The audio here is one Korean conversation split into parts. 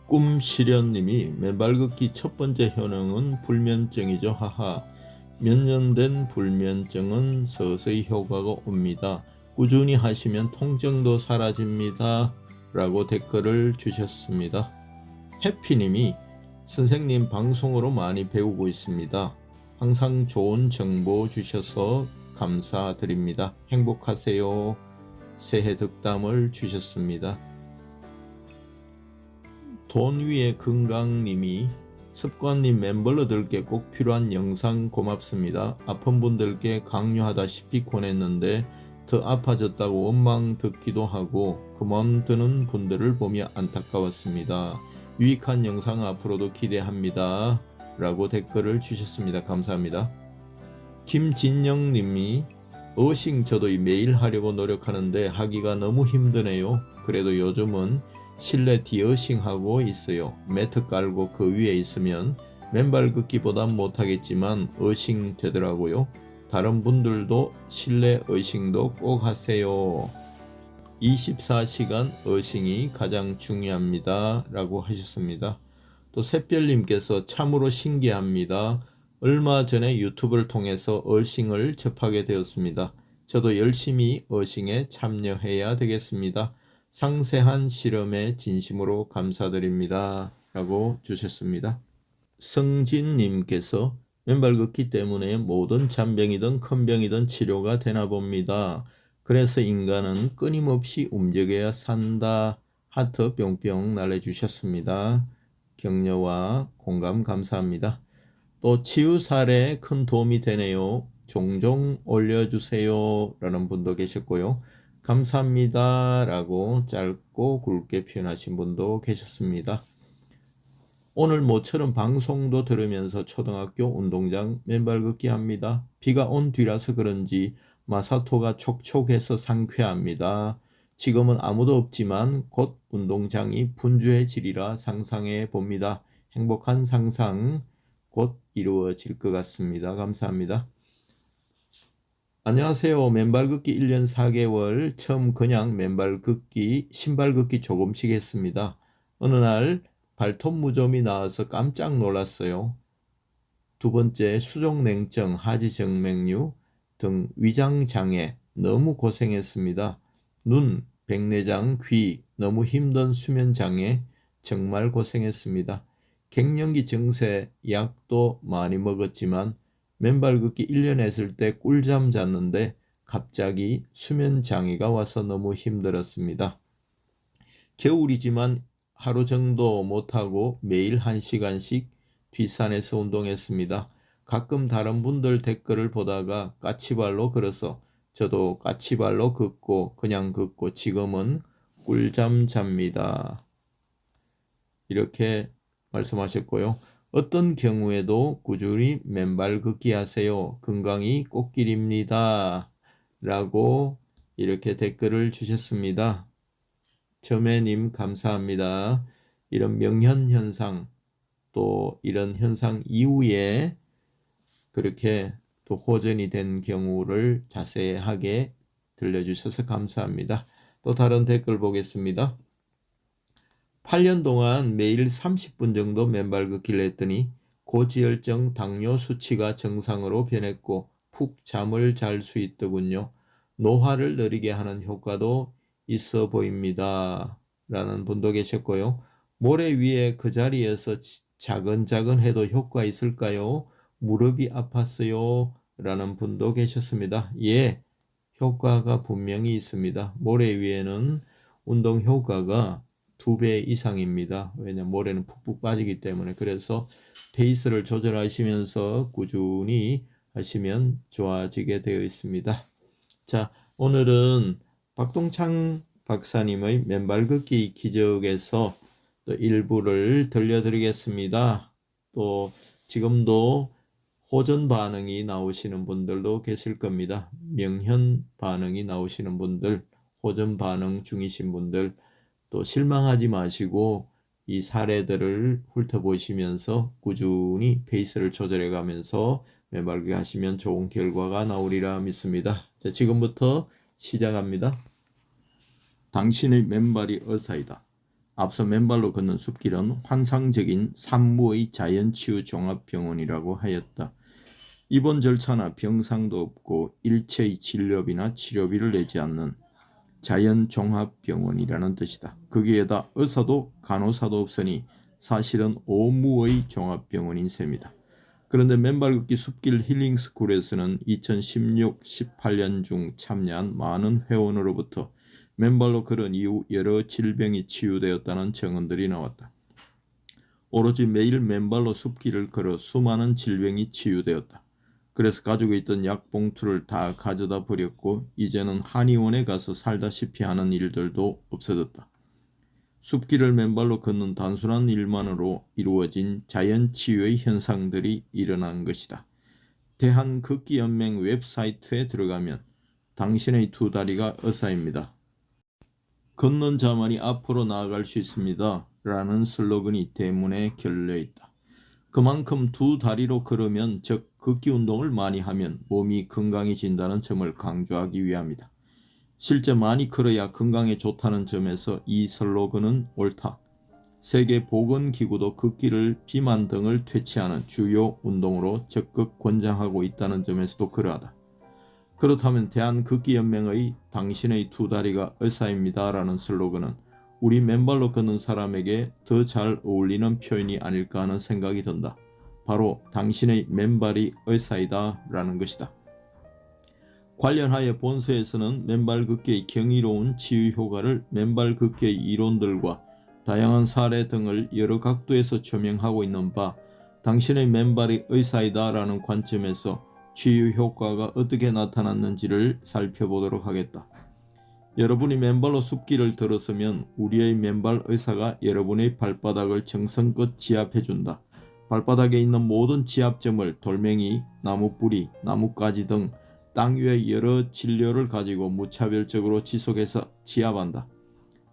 꿈시련님이 맨발 걷기 첫 번째 효능은 불면증이죠. 하하. 몇 년 된 불면증은 서서히 효과가 옵니다. 꾸준히 하시면 통증도 사라집니다. 라고 댓글을 주셨습니다. 해피님이 선생님 방송으로 많이 배우고 있습니다. 항상 좋은 정보 주셔서 감사드립니다. 행복하세요. 새해 덕담을 주셨습니다. 돈 위의 건강님이 습관님 멤버들께 꼭 필요한 영상 고맙습니다. 아픈 분들께 강요하다시피 권했는데 더 아파졌다고 원망 듣기도 하고 그만두는 분들을 보며 안타까웠습니다. 유익한 영상 앞으로도 기대합니다. 라고 댓글을 주셨습니다. 감사합니다. 김진영님이 어싱 저도 매일 하려고 노력하는데 하기가 너무 힘드네요. 그래도 요즘은 실내 디어싱하고 있어요. 매트 깔고 그 위에 있으면 맨발 걷기보단 못하겠지만 어싱 되더라고요. 다른 분들도 실내 어싱도 꼭 하세요. 24시간 어싱이 가장 중요합니다. 라고 하셨습니다. 또 샛별님께서 참으로 신기합니다. 얼마 전에 유튜브를 통해서 어싱을 접하게 되었습니다. 저도 열심히 어싱에 참여해야 되겠습니다. 상세한 실험에 진심으로 감사드립니다. 라고 주셨습니다. 성진님께서 맨발 걷기 때문에 모든 잔병이든 큰 병이든 치료가 되나 봅니다. 그래서 인간은 끊임없이 움직여야 산다. 하트 뿅뿅 날려주셨습니다. 격려와 공감 감사합니다. 또 치유 사례에 큰 도움이 되네요. 종종 올려주세요. 라는 분도 계셨고요. 감사합니다. 라고 짧고 굵게 표현하신 분도 계셨습니다. 오늘 모처럼 방송도 들으면서 초등학교 운동장 맨발 걷기 합니다. 비가 온 뒤라서 그런지 마사토가 촉촉해서 상쾌합니다. 지금은 아무도 없지만 곧 운동장이 분주해지리라 상상해 봅니다. 행복한 상상 곧 이루어질 것 같습니다. 감사합니다. 안녕하세요. 맨발 걷기 1년 4개월 처음 그냥 맨발 걷기 신발 걷기 조금씩 했습니다. 어느 날 발톱 무좀이 나와서 깜짝 놀랐어요. 두 번째 수족냉증, 하지정맥류 등 위장장애 너무 고생했습니다. 눈, 백내장, 귀 너무 힘든 수면장애 정말 고생했습니다. 갱년기 증세 약도 많이 먹었지만 맨발 걷기 1년 했을 때 꿀잠 잤는데 갑자기 수면장애가 와서 너무 힘들었습니다. 겨울이지만 하루 정도 못하고 매일 1시간씩 뒷산에서 운동했습니다. 가끔 다른 분들 댓글을 보다가 까치발로 걸어서 저도 까치발로 걷고 그냥 걷고 지금은 꿀잠 잡니다. 이렇게 말씀하셨고요. 어떤 경우에도 꾸준히 맨발 걷기 하세요. 건강이 꽃길입니다. 라고 이렇게 댓글을 주셨습니다. 점애님 감사합니다. 이런 명현현상 또 이런 현상 이후에 그렇게 또 호전이 된 경우를 자세하게 들려주셔서 감사합니다. 또 다른 댓글 보겠습니다. 8년 동안 매일 30분 정도 맨발 걷기를 했더니 고지혈증 당뇨 수치가 정상으로 변했고 푹 잠을 잘 수 있더군요. 노화를 느리게 하는 효과도 있어 보입니다. 라는 분도 계셨고요. 모래 위에 그 자리에서 자근자근 해도 효과 있을까요? 무릎이 아팠어요. 라는 분도 계셨습니다. 예, 효과가 분명히 있습니다. 모래 위에는 운동 효과가 2배 이상입니다. 왜냐하면 모래는 푹푹 빠지기 때문에. 그래서 페이스를 조절하시면서 꾸준히 하시면 좋아지게 되어 있습니다. 자, 오늘은 박동창 박사님의 맨발 걷기 기적에서 또 일부를 들려드리겠습니다. 또 지금도 호전 반응이 나오시는 분들도 계실 겁니다. 명현 반응이 나오시는 분들, 호전 반응 중이신 분들, 또 실망하지 마시고 이 사례들을 훑어보시면서 꾸준히 페이스를 조절해 가면서 맨발 걷기 하시면 좋은 결과가 나오리라 믿습니다. 자, 지금부터 시작합니다. 당신의 맨발이 어사이다. 앞서 맨발로 걷는 숲길은 환상적인 산무의 자연치유 종합병원이라고 하였다. 입원 절차나 병상도 없고 일체의 진료비나 치료비를 내지 않는 자연종합병원이라는 뜻이다. 거기에다 의사도 간호사도 없으니 사실은 오무의 종합병원인 셈이다. 그런데 맨발 걷기 숲길 힐링스쿨에서는 2016-18년 중 참여한 많은 회원으로부터 맨발로 걸은 이후 여러 질병이 치유되었다는 증언들이 나왔다. 오로지 매일 맨발로 숲길을 걸어 수많은 질병이 치유되었다. 그래서 가지고 있던 약봉투를 다 가져다 버렸고 이제는 한의원에 가서 살다시피 하는 일들도 없어졌다. 숲길을 맨발로 걷는 단순한 일만으로 이루어진 자연치유의 현상들이 일어난 것이다. 대한걷기연맹 웹사이트에 들어가면 당신의 두 다리가 의사입니다. 걷는 자만이 앞으로 나아갈 수 있습니다. 라는 슬로건이 대문에 걸려 있다. 그만큼 두 다리로 걸으면, 즉 걷기 운동을 많이 하면 몸이 건강해진다는 점을 강조하기 위함이다. 실제 많이 걸어야 건강에 좋다는 점에서 이 슬로건은 옳다. 세계보건기구도 걷기를 비만 등을 퇴치하는 주요 운동으로 적극 권장하고 있다는 점에서도 그러하다. 그렇다면 대한걷기연맹의 당신의 두 다리가 의사입니다 라는 슬로건은 우리 맨발로 걷는 사람에게 더 잘 어울리는 표현이 아닐까 하는 생각이 든다. 바로 당신의 맨발이 의사이다 라는 것이다. 관련하여 본서에서는 맨발 걷기의 경이로운 치유 효과를 맨발 걷기의 이론들과 다양한 사례 등을 여러 각도에서 조명하고 있는 바, 당신의 맨발이 의사이다 라는 관점에서 치유 효과가 어떻게 나타났는지를 살펴보도록 하겠다. 여러분이 맨발로 숲길을 들어서면 우리의 맨발 의사가 여러분의 발바닥을 정성껏 지압해준다. 발바닥에 있는 모든 지압점을 돌멩이, 나무뿌리, 나뭇가지 등 땅 위의 여러 진료를 가지고 무차별적으로 지속해서 지압한다.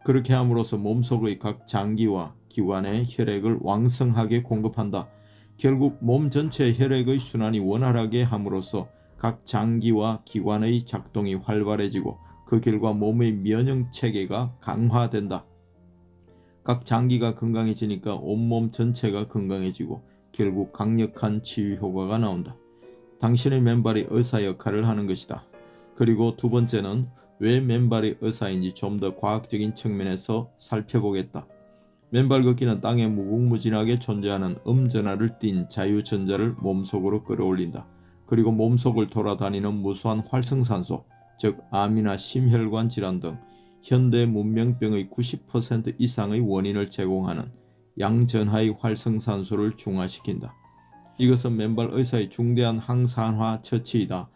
그렇게 함으로써 몸속의 각 장기와 기관에 혈액을 왕성하게 공급한다. 결국 몸 전체의 혈액의 순환이 원활하게 함으로써 각 장기와 기관의 작동이 활발해지고 그 결과 몸의 면역체계가 강화된다. 각 장기가 건강해지니까 온몸 전체가 건강해지고 결국 강력한 치유 효과가 나온다. 당신의 맨발이 의사 역할을 하는 것이다. 그리고 두 번째는 왜 맨발이 의사인지 좀 더 과학적인 측면에서 살펴보겠다. 맨발 걷기는 땅에 무궁무진하게 존재하는 음전하를 띤 자유전자를 몸속으로 끌어올린다. 그리고 몸속을 돌아다니는 무수한 활성산소, 즉 암이나 심혈관 질환 등 현대 문명병의 90% 이상의 원인을 제공하는 양전하의 활성산소를 중화시킨다. 이것은 맨발 의사의 중대한 항산화 처치이다.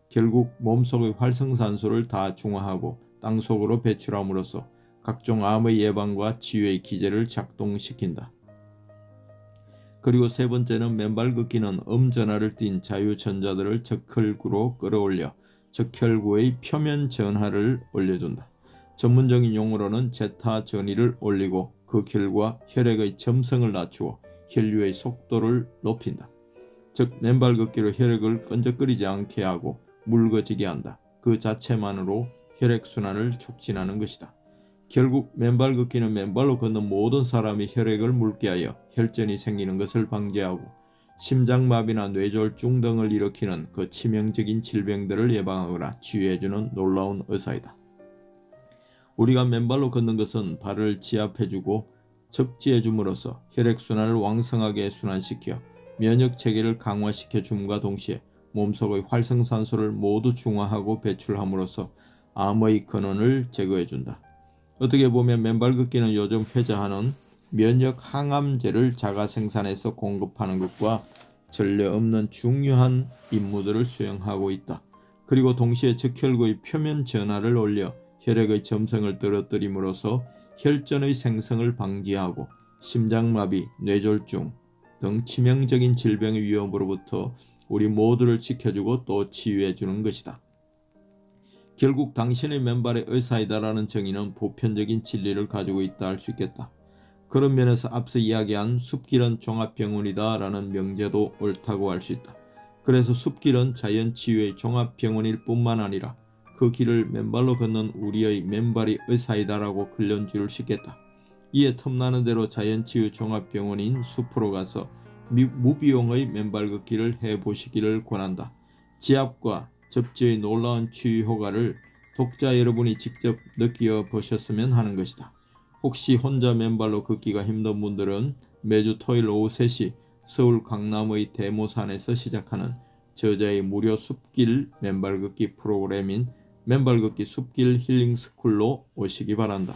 결국 몸속의 활성산소를 다 중화하고 땅속으로 배출함으로써 각종 암의 예방과 치유의 기제를 작동시킨다. 그리고 세 번째는 맨발 걷기는 음전하를 띤 자유전자들을 적혈구로 끌어올려 적혈구의 표면 전하를 올려준다. 전문적인 용어로는 제타 전위를 올리고 그 결과 혈액의 점성을 낮추어 혈류의 속도를 높인다. 즉 맨발 걷기로 혈액을 끈적거리지 않게 하고 묽어지게 한다. 그 자체만으로 혈액순환을 촉진하는 것이다. 결국 맨발 걷기는 맨발로 걷는 모든 사람이 혈액을 묽게 하여 혈전이 생기는 것을 방지하고 심장마비나 뇌졸중 등을 일으키는 그 치명적인 질병들을 예방하거나 치유해주는 놀라운 의사이다. 우리가 맨발로 걷는 것은 발을 지압해주고 적지해줌으로써 혈액순환을 왕성하게 순환시켜 면역체계를 강화시켜줌과 동시에 몸속의 활성산소를 모두 중화하고 배출함으로써 암의 근원을 제거해준다. 어떻게 보면 맨발 걷기는 요즘 회자하는 면역 항암제를 자가 생산해서 공급하는 것과 전례 없는 중요한 임무들을 수행하고 있다. 그리고 동시에 적혈구의 표면 전하를 올려 혈액의 점성을 떨어뜨림으로써 혈전의 생성을 방지하고 심장마비, 뇌졸중 등 치명적인 질병의 위험으로부터 우리 모두를 지켜주고 또 치유해주는 것이다. 결국 당신의 맨발의 의사이다라는 정의는 보편적인 진리를 가지고 있다 할 수 있겠다. 그런 면에서 앞서 이야기한 숲길은 종합병원이다 라는 명제도 옳다고 할 수 있다. 그래서 숲길은 자연치유의 종합병원일 뿐만 아니라 그 길을 맨발로 걷는 우리의 맨발이 의사이다라고 근련지를 수 있겠다. 이에 틈나는 대로 자연치유 종합병원인 숲으로 가서 무비용의 맨발 걷기를 해보시기를 권한다. 지압과 접지의 놀라운 치유 효과를 독자 여러분이 직접 느껴보셨으면 하는 것이다. 혹시 혼자 맨발로 걷기가 힘든 분들은 매주 토요일 오후 3시 서울 강남의 대모산에서 시작하는 저자의 무료 숲길 맨발 걷기 프로그램인 맨발 걷기 숲길 힐링 스쿨로 오시기 바란다.